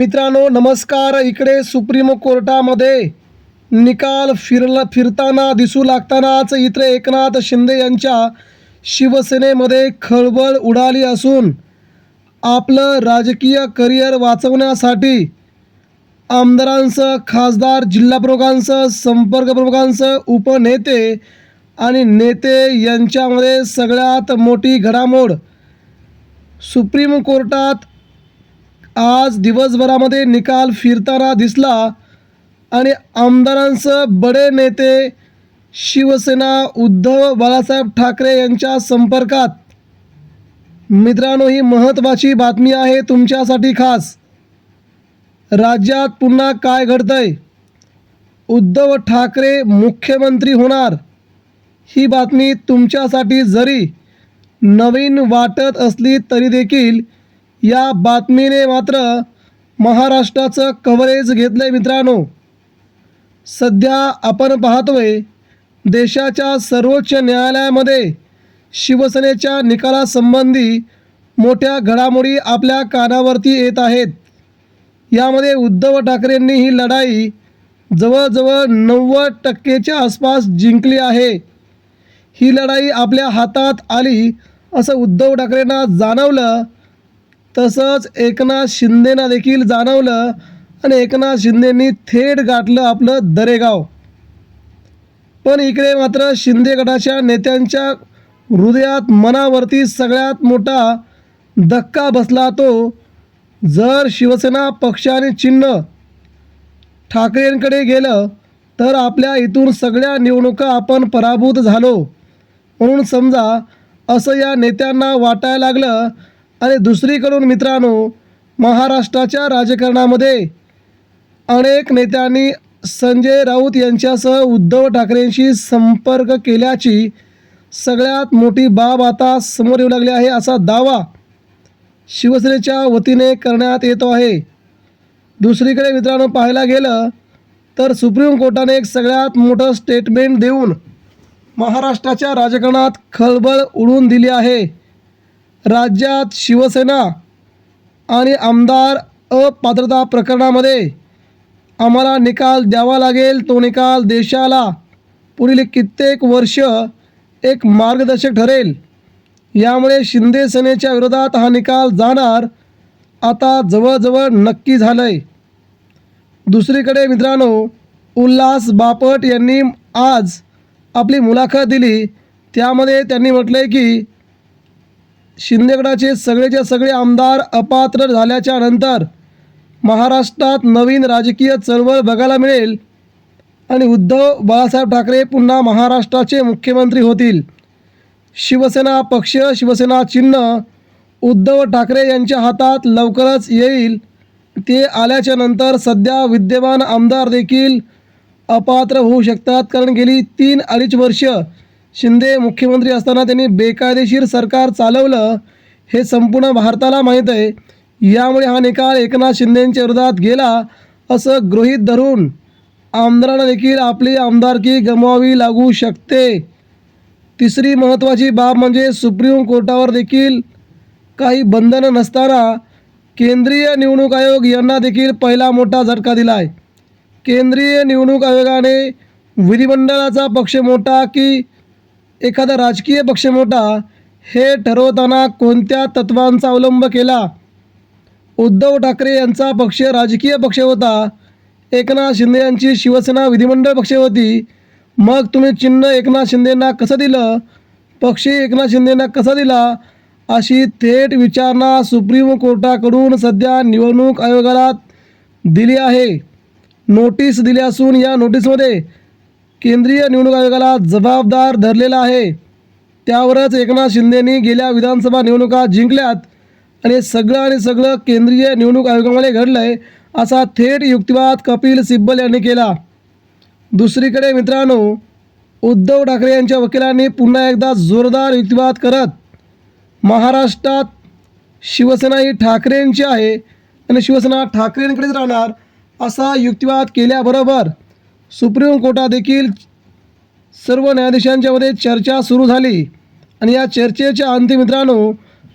मित्रांनो नमस्कार. इकडे सुप्रीम कोर्टामध्ये निकाल फिरताना दिसू लागतानाच इथे एकनाथ शिंदे यांच्या शिवसेनेमध्ये खळबळ उडाली असून आपलं राजकीय करिअर वाचवण्यासाठी आमदारांसह खासदार, जिल्हा प्रमुखांसह, संपर्क प्रमुखांसह, उपनेते आणि नेते यांच्यामध्ये सगळ्यात मोठी घडामोड सुप्रीम कोर्टात आज दिवसभरामध्ये निकाल फिरताना दिसला आणि आमदारांसह बडे नेते शिवसेना उद्धव बाळासाहेब ठाकरे यांच्या संपर्कात. मित्रांनो, ही महत्त्वाची बातमी आहे तुमच्यासाठी खास. राज्यात पुन्हा काय घडतंय? उद्धव ठाकरे मुख्यमंत्री होणार, ही बातमी तुमच्यासाठी जरी नवीन वाटत असली तरी देखील या बातमीने मात्र महाराष्ट्राचं कव्हरेज घेतलं आहे. मित्रांनो, सध्या आपण पाहतोय देशाच्या सर्वोच्च न्यायालयामध्ये शिवसेनेच्या निकालासंबंधी मोठ्या घडामोडी आपल्या कानावरती येत आहेत. यामध्ये उद्धव ठाकरेंनी ही लढाई जवळजवळ 90% आसपास जिंकली आहे. ही लढाई आपल्या हातात आली असं उद्धव ठाकरेंना जाणवलं, तसंच एकनाथ शिंदेंना देखील जाणवलं आणि एकनाथ शिंदेंनी थेट गाठलं आपलं दरेगाव. पण इकडे मात्र शिंदे गटाच्या नेत्यांच्या हृदयात, मनावरती सगळ्यात मोठा धक्का बसला. तो जर शिवसेना पक्ष आणि चिन्ह ठाकरेंकडे गेलं तर आपल्या इथून सगळ्या निवडणुका आपण पराभूत झालो म्हणून समजा, असं या नेत्यांना वाटायला लागलं. आणि दुसरीकडून मित्रांनो, महाराष्ट्राच्या राजकारणामध्ये अनेक नेत्यांनी संजय राऊत यांच्यासह उद्धव ठाकरेंशी संपर्क केल्याची सगळ्यात मोठी बाब आता समोर येऊ लागली आहे, असा दावा शिवसेनेच्या वतीने करण्यात येतो आहे. दुसरीकडे मित्रांनो पाहायला गेलं तर सुप्रीम कोर्टाने एक सगळ्यात मोठं स्टेटमेंट देऊन महाराष्ट्राच्या राजकारणात खळबळ उडवून दिली आहे. राज्यात शिवसेना आणि आमदार अपात्रता प्रकरणामध्ये आम्हाला निकाल द्यावा लागेल. तो निकाल देशाला पुढील कित्येक वर्ष एक मार्गदर्शक ठरेल. यामुळे शिंदे सेनेच्या विरोधात हा निकाल जाणार आता जवळजवळ नक्की झालं आहे. दुसरीकडे मित्रांनो, उल्हास बापट यांनी आज आपली मुलाखत दिली. त्यामध्ये त्यांनी म्हटलं आहे की शिंदे गटाचे सगळेचे सगळे आमदार अपात्र झाल्याच्या नंतर महाराष्ट्रात नवीन राजकीय चळवळ बघायला मिळेल आणि उद्धव बाळासाहेब ठाकरे पुन्हा महाराष्ट्राचे मुख्यमंत्री होतील. शिवसेना पक्ष, शिवसेना चिन्ह उद्धव ठाकरे यांच्या हातात लवकरच येईल. ते आल्याच्या नंतर सध्या विद्यमान आमदार देखील अपात्र होऊ शकतात, कारण गेली 3-2.5 वर्ष शिंदे मुख्यमंत्री असताना त्यांनी बेकायदेशीर सरकार चालवलं, हे संपूर्ण भारताला माहीत आहे. यामुळे हा निकाल एकनाथ शिंदेंच्या विरोधात गेला असं गृहीत धरून आमदारांना देखील आपली आमदारकी गमवावी लागू शकते. तिसरी महत्त्वाची बाब म्हणजे सुप्रीम कोर्टावर देखील काही बंधनं नसताना केंद्रीय निवडणूक आयोग यांना देखील पहिला मोठा झटका दिला आहे. केंद्रीय निवडणूक आयोगाने विधिमंडळाचा पक्ष मोठा की एखादा राजकीय पक्ष मोठा हे ठरवताना कोणत्या तत्वांचा अवलंब केला? उद्धव ठाकरे यांचा पक्ष राजकीय पक्ष होता, एकनाथ शिंदे यांची शिवसेना विधिमंडळ पक्ष होती. मग तुम्ही चिन्ह एकनाथ शिंदेंना कसं दिलं, पक्ष एकनाथ शिंदेंना कसा दिला, अशी थेट विचारणा सुप्रीम कोर्टाकडून सध्या निवडणूक आयोगाला दिली आहे. नोटीस दिली असून या नोटीसमध्ये केंद्रीय निवडणूक आयोगाला जबाबदार धरलेला आहे. त्यावरच एकनाथ शिंदेंनी गेल्या विधानसभा निवडणुका जिंकल्यात आणि सगळं केंद्रीय निवडणूक आयोगामध्ये घडलं आहे, असा थेट युक्तिवाद कपिल सिब्बल यांनी केला. दुसरीकडे मित्रांनो, उद्धव ठाकरे यांच्या वकिलांनी पुन्हा एकदा जोरदार युक्तिवाद करत महाराष्ट्रात शिवसेना ही ठाकरेंची आहे आणि शिवसेना ठाकरेंकडेच राहणार असा युक्तिवाद केल्याबरोबर सुप्रीम कोर्टात देखील सर्व न्यायाधीशांच्यामध्ये चर्चा सुरू झाली आणि या चर्चेच्या अंती मित्रांनो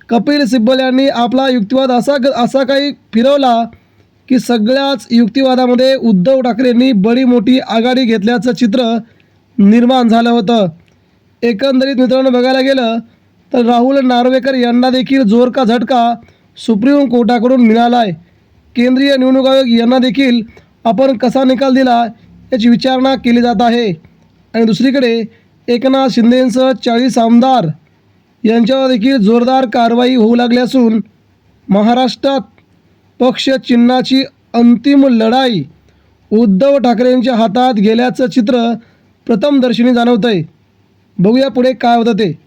कपिल सिब्बल यांनी आपला युक्तिवाद असा काही फिरवला की सगळ्याच युक्तिवादामध्ये उद्धव ठाकरेंनी बडी मोठी आघाडी घेतल्याचं चित्र निर्माण झालं होतं. एकंदरीत मित्रांनो बघायला गेलं तर राहुल नार्वेकर यांना देखील जोर का झटका सुप्रीम कोर्टाकडून मिळाला आहे. केंद्रीय निवडणूक आयोग यांना देखील आपण कसा निकाल दिला याची विचारणा केली जात आहे. आणि दुसरीकडे एकनाथ शिंदेंसह 40 आमदार यांच्यावर देखील जोरदार कारवाई होऊ लागली असून महाराष्ट्रात पक्ष चिन्हाची अंतिम लढाई उद्धव ठाकरेंच्या हातात गेल्याचं चित्र प्रथमदर्शनी जाणवतं आहे. बघूया पुढे काय होतं ते.